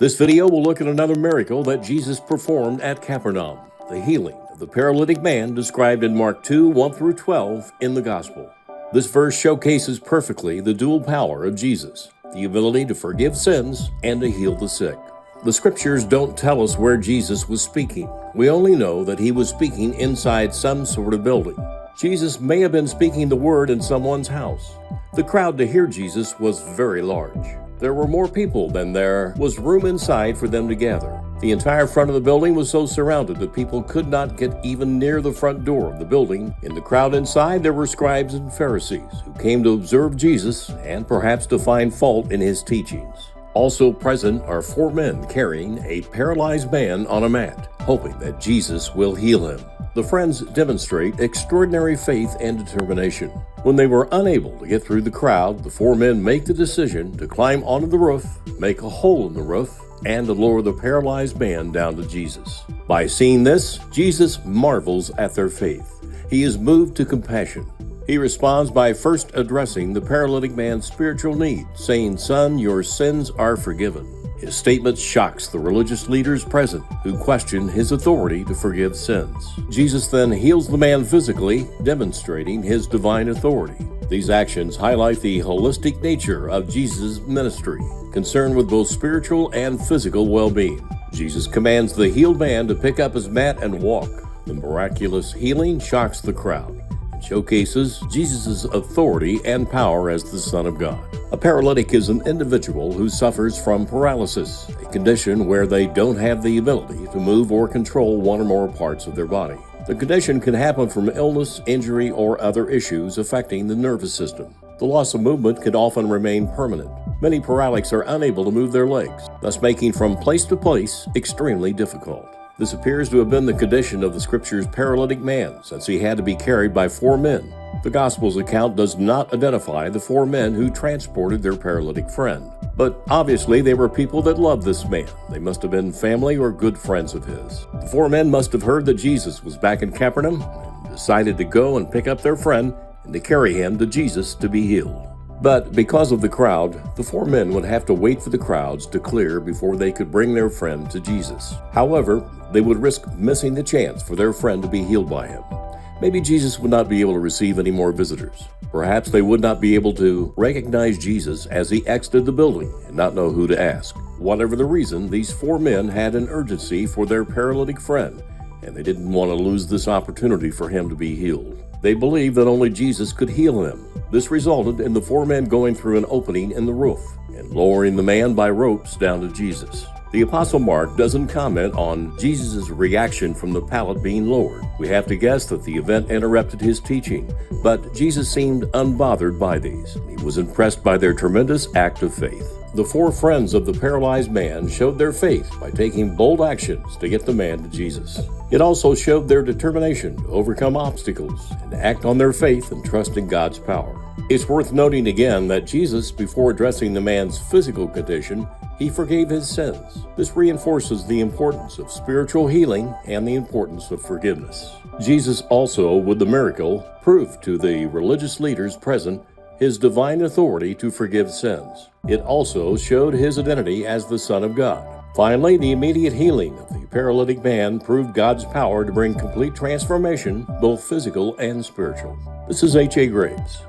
This video will look at another miracle that Jesus performed at Capernaum, the healing of the paralytic man described in Mark 2, 1 through 12 in the Gospel. This verse showcases perfectly the dual power of Jesus, the ability to forgive sins and to heal the sick. The scriptures don't tell us where Jesus was speaking. We only know that he was speaking inside some sort of building. Jesus may have been speaking the word in someone's house. The crowd to hear Jesus was very large. There were more people than there was room inside for them to gather. The entire front of the building was so surrounded that people could not get even near the front door of the building. In the crowd inside, there were scribes and Pharisees who came to observe Jesus and perhaps to find fault in his teachings. Also present are 4 men carrying a paralyzed man on a mat, hoping that Jesus will heal him. The friends demonstrate extraordinary faith and determination. When they were unable to get through the crowd, the 4 men make the decision to climb onto the roof, make a hole in the roof, and to lower the paralyzed man down to Jesus. By seeing this, Jesus marvels at their faith. He is moved to compassion. He responds by first addressing the paralytic man's spiritual need, saying, "Son, your sins are forgiven." His statement shocks the religious leaders present, who question his authority to forgive sins. Jesus then heals the man physically, demonstrating his divine authority. These actions highlight the holistic nature of Jesus' ministry, concerned with both spiritual and physical well-being. Jesus commands the healed man to pick up his mat and walk. The miraculous healing shocks the crowd and showcases Jesus' authority and power as the Son of God. A paralytic is an individual who suffers from paralysis, a condition where they don't have the ability to move or control one or more parts of their body. The condition can happen from illness, injury, or other issues affecting the nervous system. The loss of movement can often remain permanent. Many paralytics are unable to move their legs, thus making from place to place extremely difficult. This appears to have been the condition of the scripture's paralytic man, since he had to be carried by 4 men. The Gospel's account does not identify the 4 men who transported their paralytic friend. But obviously they were people that loved this man. They must have been family or good friends of his. The 4 men must have heard that Jesus was back in Capernaum and decided to go and pick up their friend and to carry him to Jesus to be healed. But because of the crowd, the 4 men would have to wait for the crowds to clear before they could bring their friend to Jesus. However, they would risk missing the chance for their friend to be healed by him. Maybe Jesus would not be able to receive any more visitors. Perhaps they would not be able to recognize Jesus as he exited the building and not know who to ask. Whatever the reason, these 4 men had an urgency for their paralytic friend, and they didn't want to lose this opportunity for him to be healed. They believed that only Jesus could heal him. This resulted in the 4 men going through an opening in the roof and lowering the man by ropes down to Jesus. The Apostle Mark doesn't comment on Jesus' reaction from the pallet being lowered. We have to guess that the event interrupted his teaching, but Jesus seemed unbothered by these. He was impressed by their tremendous act of faith. The 4 friends of the paralyzed man showed their faith by taking bold actions to get the man to Jesus. It also showed their determination to overcome obstacles and act on their faith and trust in God's power. It's worth noting again that Jesus, before addressing the man's physical condition, he forgave his sins. This reinforces the importance of spiritual healing and the importance of forgiveness. Jesus also, with the miracle, proved to the religious leaders present his divine authority to forgive sins. It also showed his identity as the Son of God. Finally, the immediate healing of the paralytic man proved God's power to bring complete transformation, both physical and spiritual. This is H.A. Graves.